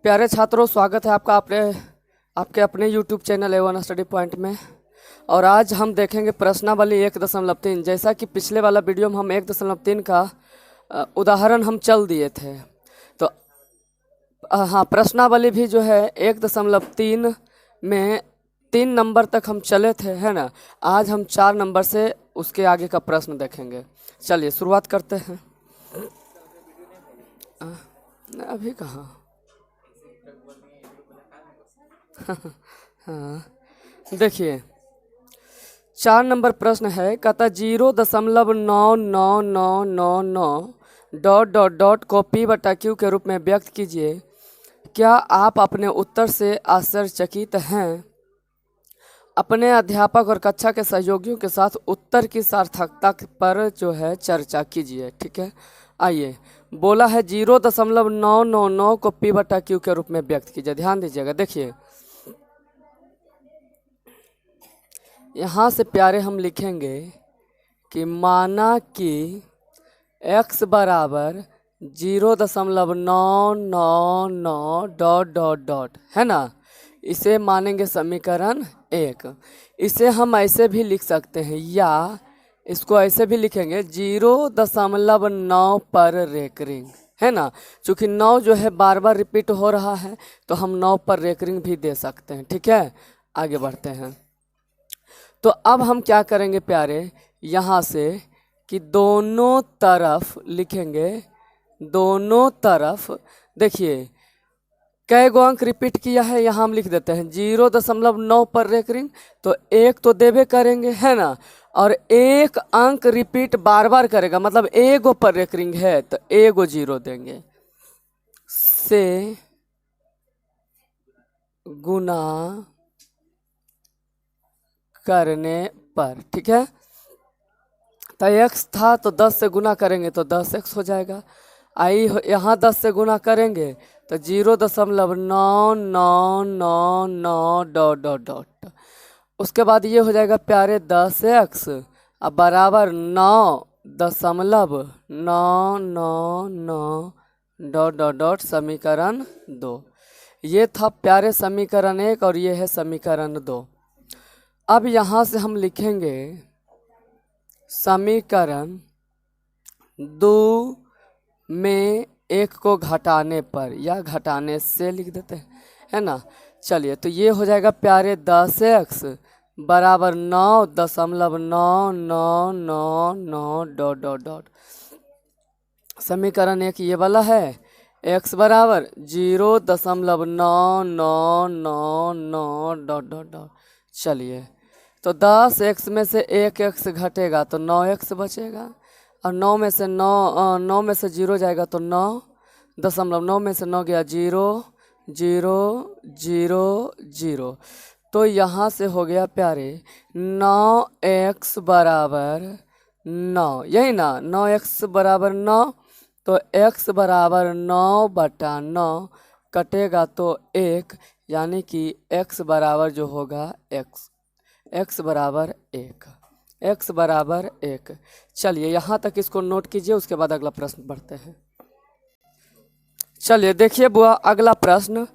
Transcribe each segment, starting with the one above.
प्यारे छात्रों, स्वागत है आपका आपके अपने YouTube channel A1 study point में। और आज हम देखेंगे प्रश्नावली 1.3। जैसा कि पिछले वाला वीडियो में हम 1.3 का उदाहरण हम चल दिए थे, तो हाँ, प्रश्नावली भी जो है 1.3 में 3 नंबर तक हम चले थे, है ना। आज हम 4 नंबर से उसके आगे का प्रश्न देखेंगे। चलिए शुरुआत करते हैं। अभी कहाँ हाँ, देखिए 4 नंबर प्रश्न है। कहता 0.99999 ... को P/Q के रूप में व्यक्त कीजिए। क्या आप अपने उत्तर से आश्चर्यचकित हैं? अपने अध्यापक और कक्षा के सहयोगियों के साथ उत्तर की सार्थकता पर जो है चर्चा कीजिए। ठीक है, आइए। बोला है 0.999 को P/Q के रूप में व्यक्त कीजिए। ध्यान दीजिएगा, देखिए यहाँ से प्यारे हम लिखेंगे कि माना कि x बराबर 0.999 ... है ना। इसे मानेंगे समीकरण 1। इसे हम ऐसे भी लिख सकते हैं, या इसको ऐसे भी लिखेंगे 0.9 पर रेकरिंग, है ना। चूँकि 9 जो है बार बार रिपीट हो रहा है, तो हम 9 पर रेकरिंग भी दे सकते हैं। ठीक है, आगे बढ़ते हैं। तो अब हम क्या करेंगे प्यारे, यहाँ से कि दोनों तरफ लिखेंगे, दोनों तरफ देखिए कई गो अंक रिपीट किया है, यहाँ हम लिख देते हैं 0.9 पर रेकरिंग, तो 1 तो देवे करेंगे, है ना। और 1 अंक रिपीट बार बार करेगा, मतलब एगो पर रेकरिंग है तो एगो 0 देंगे, से गुना करने पर। ठीक है, तो x था तो 10 से गुना करेंगे तो 10x हो जाएगा। आई यहाँ 10 से गुना करेंगे तो 0.999 ... उसके बाद ये हो जाएगा प्यारे 10x अब बराबर 9.999 ... समीकरण 2। ये था प्यारे समीकरण 1 और ये है समीकरण 2। अब यहाँ से हम लिखेंगे समीकरण 2 में 1 को घटाने पर, या घटाने से लिख देते हैं, है ना। चलिए, तो ये हो जाएगा प्यारे 10x बराबर 9.999 ... समीकरण 1 ये वाला है। x बराबर 0.999 ... चलिए, तो 10x में से 1x घटेगा तो 9x बचेगा, और 9 में से 9 में से 0 जाएगा तो 9.9 में से 9 गया 0 0 0 0। तो यहाँ से हो गया प्यारे 9x बराबर 9, यही ना, 9x बराबर 9, तो x बराबर 9/9 कटेगा तो 1, यानी कि x बराबर जो होगा x बराबर 1, x बराबर 1। चलिए यहाँ तक इसको नोट कीजिए, उसके बाद अगला प्रश्न पढ़ते हैं। चलिए देखिए बुआ, अगला प्रश्न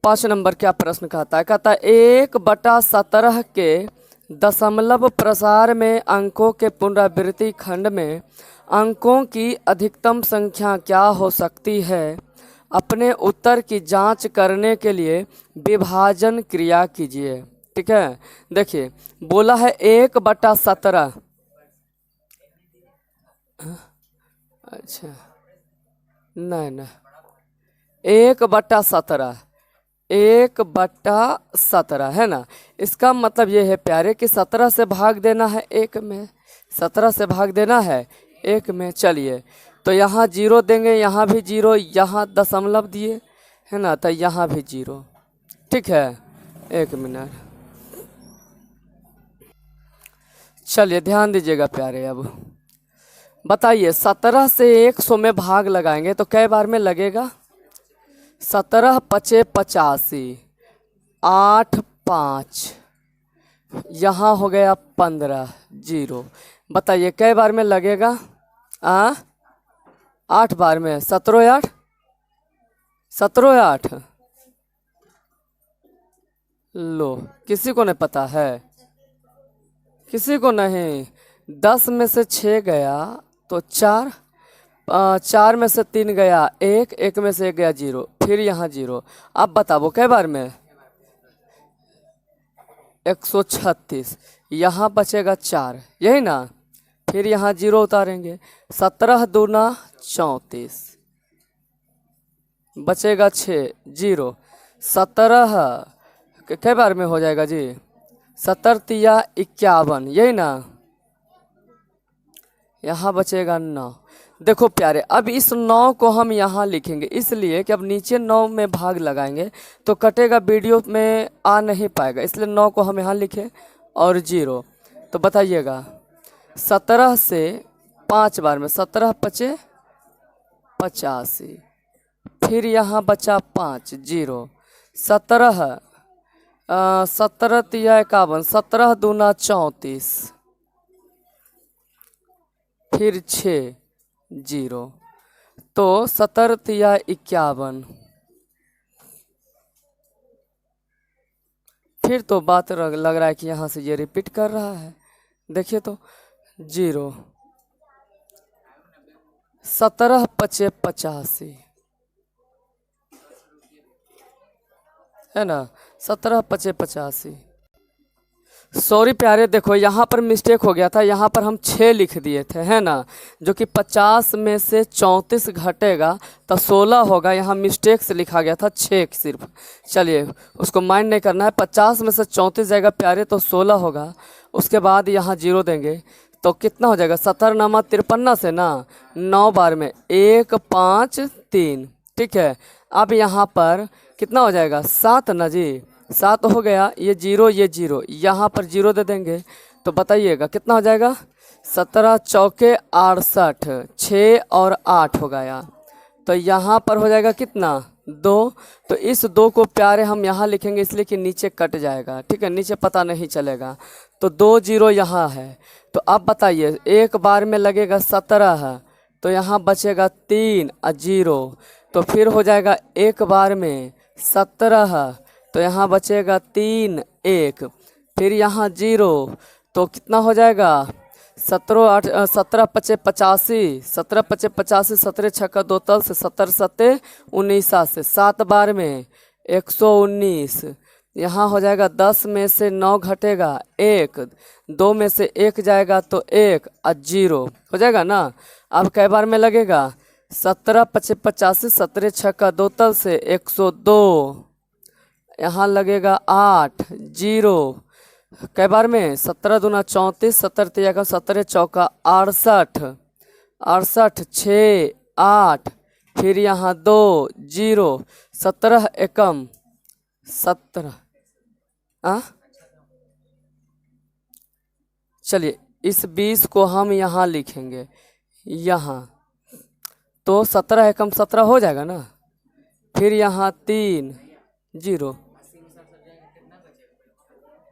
5 नंबर क्या प्रश्न कहता है। कहता है 1/17 के दशमलव प्रसार में अंकों के पुनरावृत्ति खंड में अंकों की अधिकतम संख्या क्या हो सकती है? अपने उत्तर की जांच करने के लिए विभाजन क्रिया कीजिए। ठीक है, देखिए बोला है 1/17। अच्छा, नहीं 1/17, 1/17 है ना। इसका मतलब ये है प्यारे कि 17 से भाग देना है 1 में, 17 से भाग देना है 1 में। चलिए, तो यहाँ 0 देंगे, यहाँ भी 0, यहाँ दशमलव दिए, है ना, तो यहाँ भी 0। ठीक है, 1 मिनट। चलिए ध्यान दीजिएगा प्यारे, अब बताइए 17 से 100 में भाग लगाएंगे तो कै बार में लगेगा? 17 × 5 = 85, 8 5, यहाँ हो गया 15, 0। बताइए कै बार में लगेगा? 8 बार में। 17 × 8, 17 × 8, लो, किसी को नहीं पता है? किसी को नहीं। 10 में से 6 गया तो 4, 4 में से 3 गया 1, 1 में से 1 गया 0, फिर यहाँ 0। अब बताओ कै बार में? 136। यहाँ बचेगा 4, यही ना? फिर यहाँ 0 उतारेंगे। 17 दूना 34, बचेगा 6, 0। 17 कै बार में हो जाएगा जी? 17 तिया 51, यही ना? यहाँ बचेगा 9। देखो प्यारे, अब इस 9 को हम यहाँ लिखेंगे इसलिए कि अब नीचे 9 में भाग लगाएंगे तो कटेगा, वीडियो में आ नहीं पाएगा, इसलिए 9 को हम यहाँ लिखे और 0। तो बताइएगा 17 से 5 बार में 17 पचे 85, फिर यहाँ बचा 5, 0। 17 17 तिया 51, 17 दूना 34, फिर 6, 0। तो 17 तिया 51। फिर तो बात लग रहा है कि यहाँ से ये रिपीट कर रहा है। देखिए तो 0। 17 पचे 85, है ना? 17 पचे 85। सॉरी प्यारे, देखो यहाँ पर मिस्टेक हो गया था, यहाँ पर हम 6 लिख दिए थे, है ना? जो कि 50 में से 34 घटेगा तो 16 होगा, यहाँ मिस्टेक से लिखा गया था 6 सिर्फ। चलिए उसको माइंड नहीं करना है। 50 में से 34 जाएगा प्यारे तो 16 होगा, उसके बाद यहाँ 0 देंगे तो कितना हो जाएगा? 17 नामा 53 से ना 9 बार में 1 5 3, ठीक है। अब यहाँ पर कितना हो जाएगा? 7 ना जी? 7 हो गया, ये 0 ये 0, यहाँ पर 0 दे देंगे तो बताइएगा कितना हो जाएगा? 17 चौके 68, 6 और 8 हो गया, तो यहाँ पर हो जाएगा कितना? 2। तो इस 2 को प्यारे हम यहाँ लिखेंगे इसलिए कि नीचे कट जाएगा, ठीक है, नीचे पता नहीं चलेगा। तो 2 0 यहाँ है। तो अब बताइए, एक बार में लगेगा 17, तो यहाँ बचेगा 3 और 0, तो फिर हो जाएगा एक बार में 17, तो यहाँ बचेगा 3 1, फिर यहाँ 0, तो कितना हो जाएगा? 17 पचे 85, 17 पचे 85, 17 छक्का 2 तल से 17 सत्ते 19 से 7 बार में 119। यहाँ हो जाएगा 10 में से 9 घटेगा 1, 2 में से 1 जाएगा तो 1 और 0 हो जाएगा ना? अब कै बार में लगेगा? 17 पचे 85, 17 छक्का 2 तल से 102, यहाँ लगेगा 8, 0। कै बार में? 17 दूना 34, 17 तिया का 17 चौका 68, 68 6 8, फिर यहाँ 2 0, 17 एकम 17। चलिए इस 20 को हम यहाँ लिखेंगे, यहाँ तो 17 एकम 17 हो जाएगा ना? फिर यहाँ 3 0।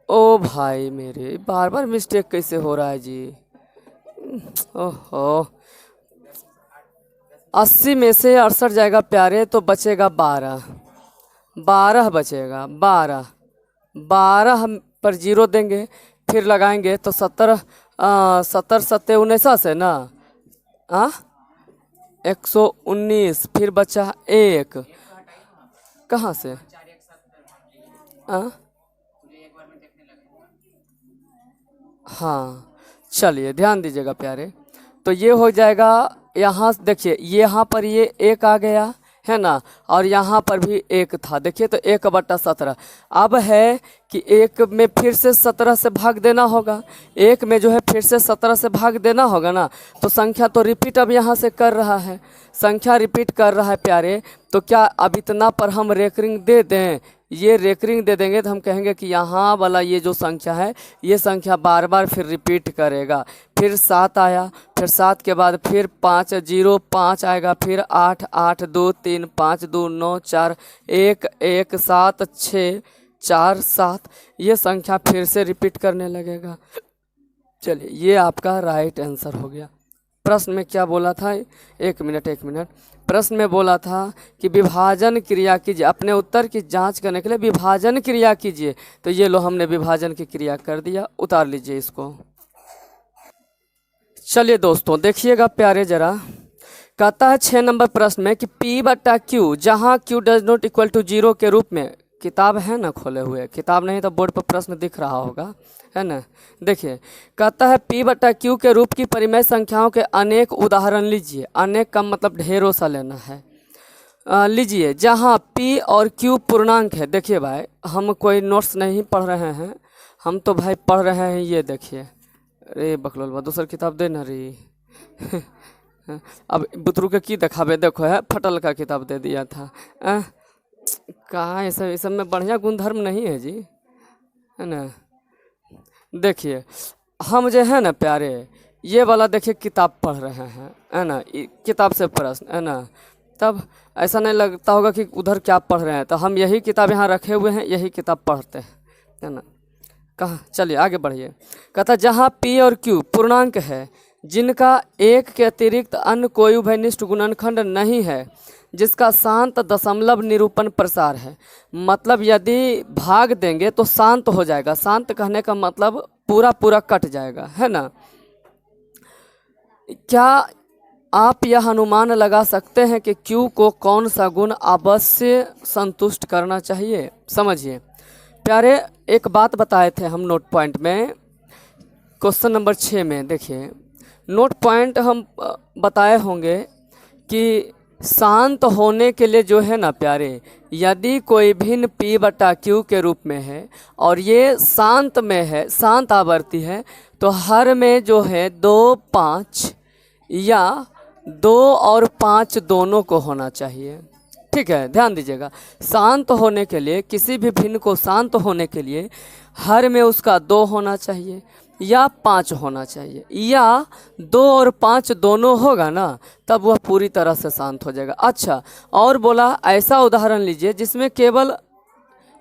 ओ भाई मेरे, बार बार मिस्टेक कैसे हो रहा है जी? ओहो, 80 में से 68 जाएगा प्यारे तो बचेगा 12, 12 बचेगा, 12 12 पर 0 देंगे, फिर लगाएंगे तो 17 17 सत्ते 19 से ना 119, फिर बचा 1, कहाँ से? हाँ चलिए ध्यान दीजिएगा प्यारे, तो ये हो जाएगा। यहाँ देखिए यहाँ पर ये 1 आ गया है ना, और यहाँ पर भी 1 था, देखिए तो 1/17। अब है कि 1 में फिर से 17 से भाग देना होगा, 1 में जो है फिर से 17 से भाग देना होगा ना, तो संख्या तो रिपीट अब यहाँ से कर रहा है, संख्या रिपीट कर रहा है प्यारे। तो क्या अब इतना पर हम रेकरिंग दे दें? ये रेकरिंग दे देंगे तो हम कहेंगे कि यहाँ वाला ये जो संख्या है ये संख्या बार बार फिर रिपीट करेगा। फिर 7 आया, फिर 7 के बाद फिर 5 0 5 आएगा, फिर 8 8 2 3 5 2 9 4 1 1 7 6 4 7, ये संख्या फिर से रिपीट करने लगेगा। चलिए ये आपका राइट आंसर हो गया। प्रश्न में क्या बोला था, एक मिनट, प्रश्न में बोला था कि विभाजन क्रिया कीजिए, अपने उत्तर की जांच करने के लिए विभाजन क्रिया कीजिए। तो ये लो हमने विभाजन की क्रिया कर दिया, उतार लीजिए इसको। चलिए दोस्तों देखिएगा प्यारे जरा, कहता है 6 नंबर प्रश्न में कि P बटा Q जहाँ Q does not equal to 0 के रूप में, किताब है ना खोले हुए, किताब नहीं तो बोर्ड पर प्रश्न दिख रहा होगा, है ना। देखिए कहता है P बटा Q के रूप की परिमेय संख्याओं के अनेक उदाहरण लीजिए। अनेक का मतलब ढेरों सा लेना है। लीजिए जहाँ P और Q पूर्णांक है। देखिए भाई हम कोई नोट्स नहीं पढ़ रहे हैं, हम तो भाई पढ़ रहे हैं, ये देखिए। अरे बकलोलबा दूसर किताब दे ना रे अब बुतरू के की देखाबे, देखो है फटल का किताब दे दिया था। कहाँ ये सब में बढ़िया गुणधर्म नहीं है जी, है ना। देखिए हम जो है ना प्यारे, ये वाला देखिए किताब पढ़ रहे हैं, है ना, किताब से प्रश्न, है ना। तब ऐसा नहीं लगता होगा कि उधर क्या पढ़ रहे हैं, तो हम यही किताब यहाँ रखे हुए हैं, यही किताब पढ़ते हैं, है ना। कहाँ, चलिए आगे बढ़िए। कहता जहाँ P और Q पूर्णांक है जिनका एक के अतिरिक्त अन्य कोई उभयनिष्ठ गुणनखंड नहीं है, जिसका शांत दशमलव निरूपण प्रसार है। मतलब यदि भाग देंगे तो शांत हो जाएगा। शांत कहने का मतलब पूरा पूरा कट जाएगा, है ना। क्या आप यह अनुमान लगा सकते हैं कि Q को कौन सा गुण अवश्य संतुष्ट करना चाहिए। समझिए प्यारे, एक बात बताए थे हम नोट पॉइंट में, क्वेश्चन नंबर 6 में। देखिए नोट पॉइंट हम बताए होंगे कि शांत होने के लिए जो है ना प्यारे, यदि कोई भिन्न P बटा Q के रूप में है और ये शांत में है, शांत आवर्ती है, तो हर में जो है 2, 5 या 2 और 5 दोनों को होना चाहिए। ठीक है, ध्यान दीजिएगा। शांत होने के लिए, किसी भी भिन्न को शांत होने के लिए हर में उसका 2 होना चाहिए या 5 होना चाहिए, या 2 और 5 दोनों होगा ना, तब वह पूरी तरह से शांत हो जाएगा। अच्छा, और बोला ऐसा उदाहरण लीजिए जिसमें केवल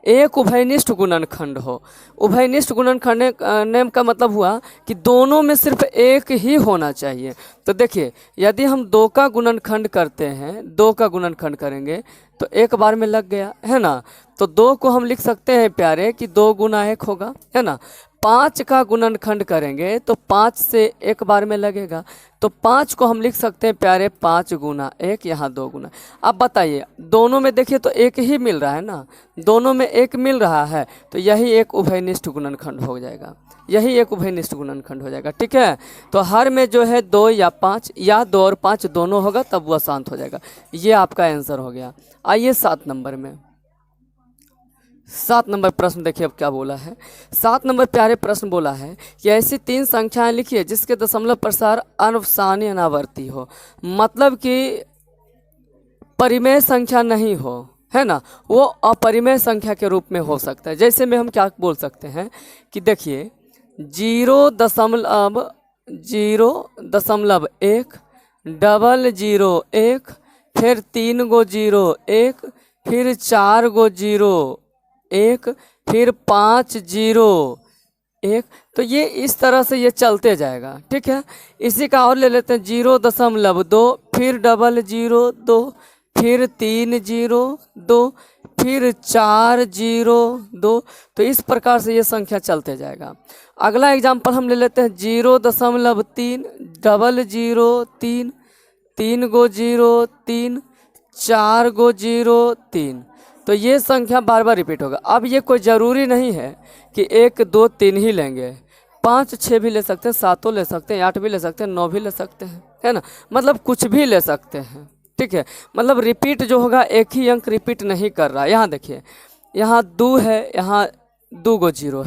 एक उभयनिष्ठ गुणनखंड हो। उभयनिष्ठ गुणनखंड नेम का मतलब हुआ कि दोनों में सिर्फ एक ही होना चाहिए। तो देखिए यदि हम 2 का गुणनखंड करते हैं, 2 का गुणनखंड करेंगे तो एक बार में लग गया, है ना। तो 2 को हम लिख सकते हैं प्यारे कि 2 गुना 1 होगा, है ना। 5 का गुणनखंड करेंगे तो 5 से एक बार में लगेगा, तो 5 को हम लिख सकते हैं प्यारे 5 गुना 1, यहाँ 2 गुना। अब बताइए दोनों में देखिए तो एक ही मिल रहा है ना, दोनों में एक मिल रहा है, तो यही एक उभयनिष्ठ गुणनखंड हो जाएगा, यही एक उभयनिष्ठ गुणनखंड हो जाएगा। ठीक है, तो हर में जो है 2 या 5 या 2 और 5 दोनों होगा, तब वह शांत हो जाएगा। ये आपका आंसर हो गया। आइए 7 नंबर में, 7 नंबर प्रश्न देखिए अब क्या बोला है। 7 नंबर प्यारे प्रश्न बोला है कि ऐसी 3 संख्याएं लिखिए जिसके दशमलव प्रसार अनवसानी अनावर्ती हो। मतलब कि परिमेय संख्या नहीं हो, है ना, वो अपरिमेय संख्या के रूप में हो सकता है। जैसे में हम क्या बोल सकते हैं कि देखिए 0.1, 0.1, फिर 3 गो 0 1, फिर 4 गो 0 1, फिर 5 0 1। तो ये इस तरह से ये चलते जाएगा। ठीक है, इसी का और ले लेते हैं 0.2, फिर 0.02, फिर 3 0 2, फिर 4 0 2। तो इस प्रकार से ये संख्या चलते जाएगा। अगला एग्जाम्पल हम ले लेते हैं 0.3, 0.03, 3 गो 0 3, 4 गो 0 3। तो ये संख्या बार बार रिपीट होगा। अब ये कोई ज़रूरी नहीं है कि 1 2 3 ही लेंगे, 5 6 भी ले सकते हैं, 7 ले सकते हैं, 8 भी ले सकते हैं, 9 भी ले सकते हैं, है ना। मतलब कुछ भी ले सकते हैं। ठीक है, मतलब रिपीट जो होगा एक ही अंक रिपीट नहीं कर रहा। यहाँ देखिए, यहाँ 2 है, यहाँ 2 गो 0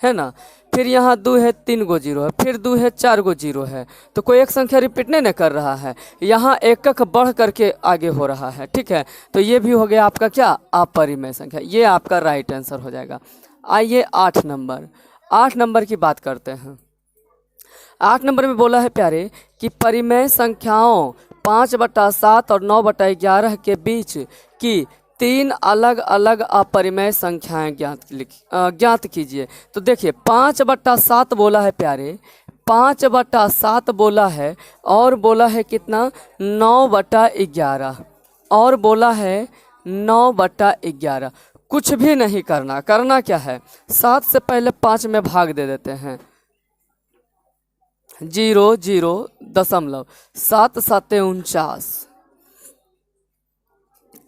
है ना, फिर यहाँ 2 है, 3 गो 0 है, फिर 2 है, 4 गो 0 है। तो कोई एक संख्या रिपीट नहीं कर रहा है, यहाँ एक बढ़ करके आगे हो रहा है। ठीक है, तो ये भी हो गया आपका क्या, अपरिमेय संख्या। ये आपका राइट आंसर हो जाएगा। आइए 8 नंबर, 8 नंबर की बात करते हैं। 8 नंबर में बोला है प्यारे कि परिमेय संख्याओं 5/7 और 9/11 के बीच की 3 अलग अलग अपरिमेय संख्याएं ज्ञात कीजिए। तो देखिए 5/7 बोला है प्यारे, 5/7 बोला है और बोला है कितना 9/11 और बोला है 9/11। कुछ भी नहीं करना, करना क्या है 7 से पहले 5 में भाग दे देते हैं। 0 0 दशमलव 7 7 49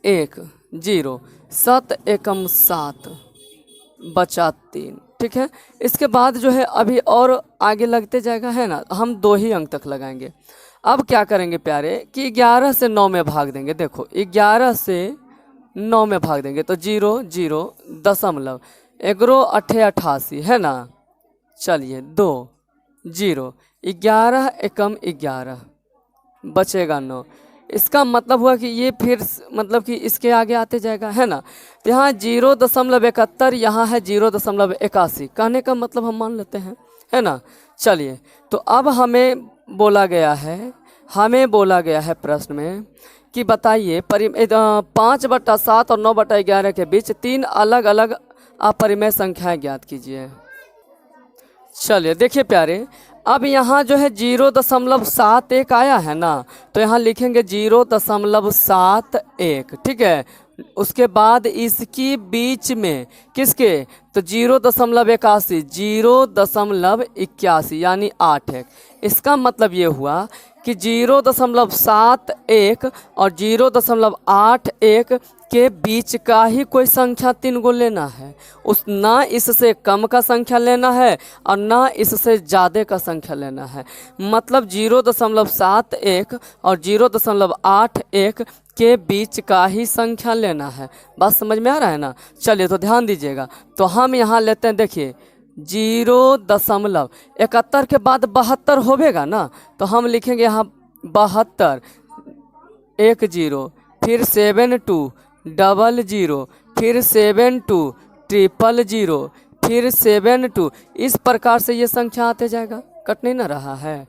1 0 7 एकम 7 बचा 3। ठीक है, इसके बाद जो है अभी और आगे लगते जाएगा है ना, हम 2 ही अंक तक लगाएंगे। अब क्या करेंगे प्यारे कि 11 से 9 में भाग देंगे। देखो 11 से 9 में भाग देंगे तो 0 0 दशमलव 11 8 88 है ना। चलिए 2 0 11 एकम 11 बचेगा 9। इसका मतलब हुआ कि ये फिर मतलब कि इसके आगे आते जाएगा है ना। तो यहाँ 0.71 यहाँ है 0.81। कहने का मतलब हम मान लेते हैं है ना। चलिए तो अब हमें बोला गया है प्रश्न में कि बताइए 5/7 और 9/11 के बीच 3 अलग अलग अपरिमेय संख्याएं ज्ञात कीजिए। चलिए देखिए प्यारे, अब यहाँ जो है 0.71 आया है ना, तो यहाँ लिखेंगे 0.71। ठीक है, उसके बाद इसकी बीच में किसके तो 0.81 0.81 यानी 8 है। इसका मतलब ये हुआ कि 0.71 और 0.81 के बीच का ही कोई संख्या 3 गो लेना है। उस ना इससे कम का संख्या लेना है और ना इससे ज़्यादा का संख्या लेना है। मतलब 0.71 और 0.81 के बीच का ही संख्या लेना है। बात समझ में आ रहा है ना। चलिए तो ध्यान दीजिएगा, तो हम यहाँ लेते हैं, देखिए 0.71 के बाद 72 होवेगा ना, तो हम लिखेंगे यहाँ 72 1 0 फिर 72 00 फिर 72 000 फिर 72। इस प्रकार से ये संख्या आते जाएगा, कट नहीं ना रहा है।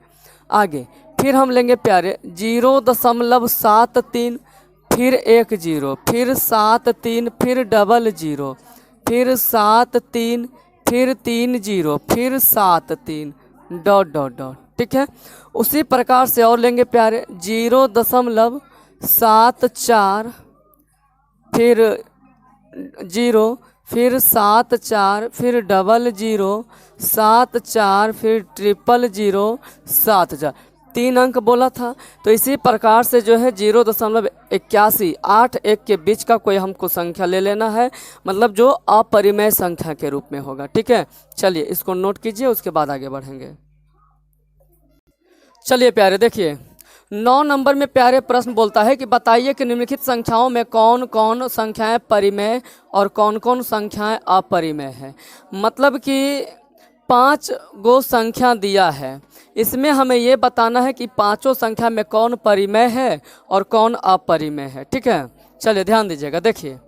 आगे फिर हम लेंगे प्यारे 0.73 फिर 1 0 फिर 73 फिर 00 फिर 73 फिर 30 फिर 73 ... ठीक है, उसी प्रकार से और लेंगे प्यारे 0.74 फिर 0 फिर 74 फिर 00 74 फिर 000 74। 3 अंक बोला था, तो इसी प्रकार से जो है 0.81 8 1 के बीच का कोई हमको संख्या ले लेना है, मतलब जो अपरिमेय संख्या के रूप में होगा। ठीक है, चलिए इसको नोट कीजिए, उसके बाद आगे बढ़ेंगे। चलिए प्यारे देखिए 9 नंबर में प्यारे प्रश्न बोलता है कि बताइए कि निम्नलिखित संख्याओं में कौन कौन संख्याएं परिमेय और कौन कौन संख्याएं अपरिमेय है। मतलब कि 5 गो संख्या दिया है, इसमें हमें ये बताना है कि पांचों संख्या में कौन परिमेय है और कौन अपरिमेय है। ठीक है, चलिए ध्यान दीजिएगा। देखिए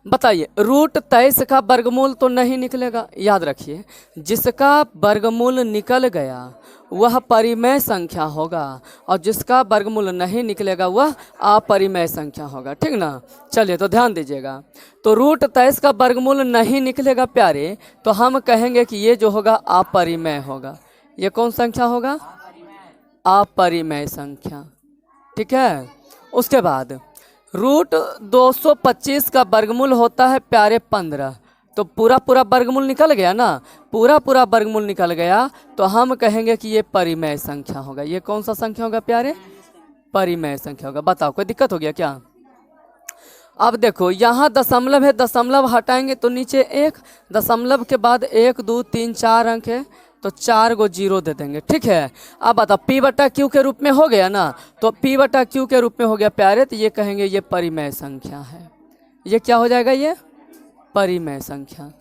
बताइए √23 का वर्गमूल तो नहीं निकलेगा, याद रखिए जिसका वर्गमूल निकल गया वह परिमेय संख्या होगा और जिसका वर्गमूल नहीं निकलेगा वह अपरिमेय संख्या होगा। ठीक ना। चलिए तो ध्यान दीजिएगा, तो √23 का वर्गमूल नहीं निकलेगा प्यारे, तो हम कहेंगे कि ये जो होगा अपरिमेय होगा। ये कौन संख्या होगा? अपरिमेय संख्या। ठीक है, उसके बाद √225 का वर्गमूल होता है प्यारे 15, तो पूरा वर्गमूल निकल गया ना, पूरा वर्गमूल निकल गया, तो हम कहेंगे कि ये परिमेय संख्या होगा। ये कौन सा संख्या होगा प्यारे? परिमेय संख्या होगा। बताओ कोई दिक्कत हो गया क्या? अब देखो यहाँ दशमलव है, दशमलव हटाएंगे तो नीचे 1, दशमलव के बाद 1 2 3 4 अंक है, तो 4 गो 0 दे देंगे। ठीक है, अब बताओ P/Q के रूप में हो गया ना, तो P/Q के रूप में हो गया प्यारे, तो ये कहेंगे ये परिमेय संख्या है। ये क्या हो जाएगा? ये परिमेय संख्या।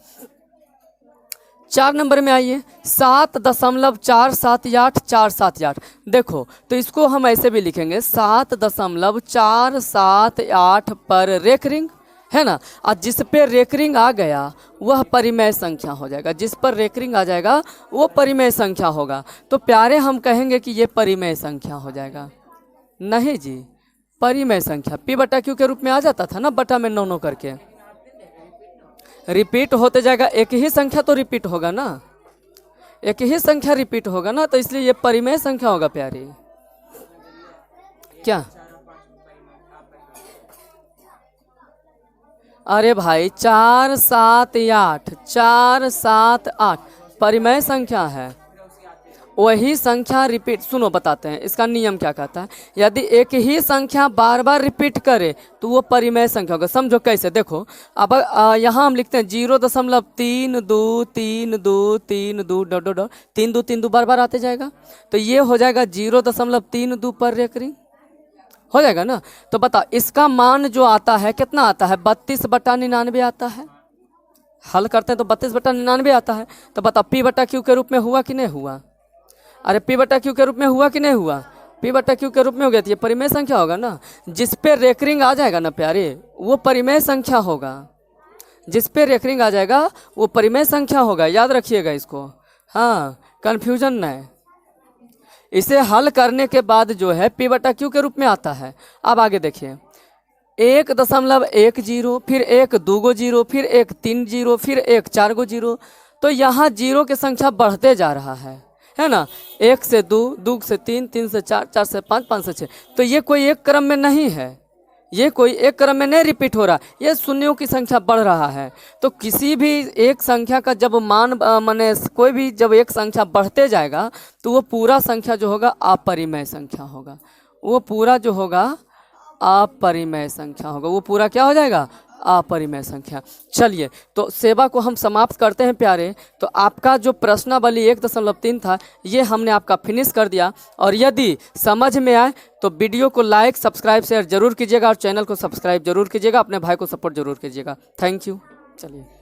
4 नंबर में आइए 7.478 देखो, तो इसको हम ऐसे भी लिखेंगे 7.478 पर रेखरिंग है ना, और जिस पे रेकरिंग आ गया वह परिमेय संख्या हो जाएगा। जिस पर रेकरिंग आ जाएगा वो परिमेय संख्या होगा। तो प्यारे हम कहेंगे कि ये परिमेय संख्या हो जाएगा। नहीं जी, परिमेय संख्या P/Q के रूप में आ जाता था ना, बटा में 9 करके रिपीट होते जाएगा। एक ही संख्या तो रिपीट होगा ना, एक ही संख्या रिपीट होगा ना, तो इसलिए ये परिमेय संख्या होगा प्यारी। क्या? अरे भाई 4 7 8, 4 7 8 परिमेय संख्या है। वही संख्या रिपीट, सुनो बताते हैं इसका नियम क्या कहता है। यदि एक ही संख्या बार बार रिपीट करे तो वो परिमेय संख्या होगा। समझो कैसे, देखो अब यहाँ हम लिखते हैं 0.323232 डॉट डॉट डॉट 3 2 बार बार आते जाएगा, तो ये हो जाएगा 0.32 पर रेकरिंग, हो जाएगा ना। तो बता इसका मान जो आता है कितना आता है, 32/99 आता है। हल करते हैं तो 32/99 आता है। तो बता P/Q के रूप में हुआ कि नहीं हुआ? अरे P/Q के रूप में हुआ कि नहीं हुआ? P/Q के रूप में हो गया, तो ये परिमेय संख्या होगा ना। जिस पे रेकरिंग आ जाएगा ना प्यारे वो परिमेय संख्या होगा। जिस पे रेकरिंग आ जाएगा वो परिमेय संख्या होगा, याद रखिएगा इसको। हाँ, कन्फ्यूजन नहीं। इसे हल करने के बाद जो है P/Q के रूप में आता है। अब आगे देखिए 1.10, फिर 1 2 0, फिर 1 3 0, फिर 1 4 0। तो यहाँ जीरो की संख्या बढ़ते जा रहा है ना। 1 से 2, 2 से 3, 3 से 4, 4 से 5, 5 से 6। तो ये कोई एक क्रम में नहीं है, ये कोई एक क्रम में नहीं रिपीट हो रहा, ये शून्यों की संख्या बढ़ रहा है। तो किसी भी एक संख्या का जब मान माने कोई भी जब एक संख्या बढ़ते जाएगा तो वो पूरा संख्या जो होगा अपरिमेय संख्या होगा। वो पूरा जो होगा अपरिमेय संख्या होगा, वो पूरा क्या हो जाएगा, अपरिमेय संख्या। चलिए तो सेवा को हम समाप्त करते हैं प्यारे। तो आपका जो प्रश्नावली 1.3 था ये हमने आपका फिनिश कर दिया। और यदि समझ में आए तो वीडियो को लाइक सब्सक्राइब शेयर जरूर कीजिएगा और चैनल को सब्सक्राइब जरूर कीजिएगा, अपने भाई को सपोर्ट जरूर कीजिएगा। Thank you. चलिए।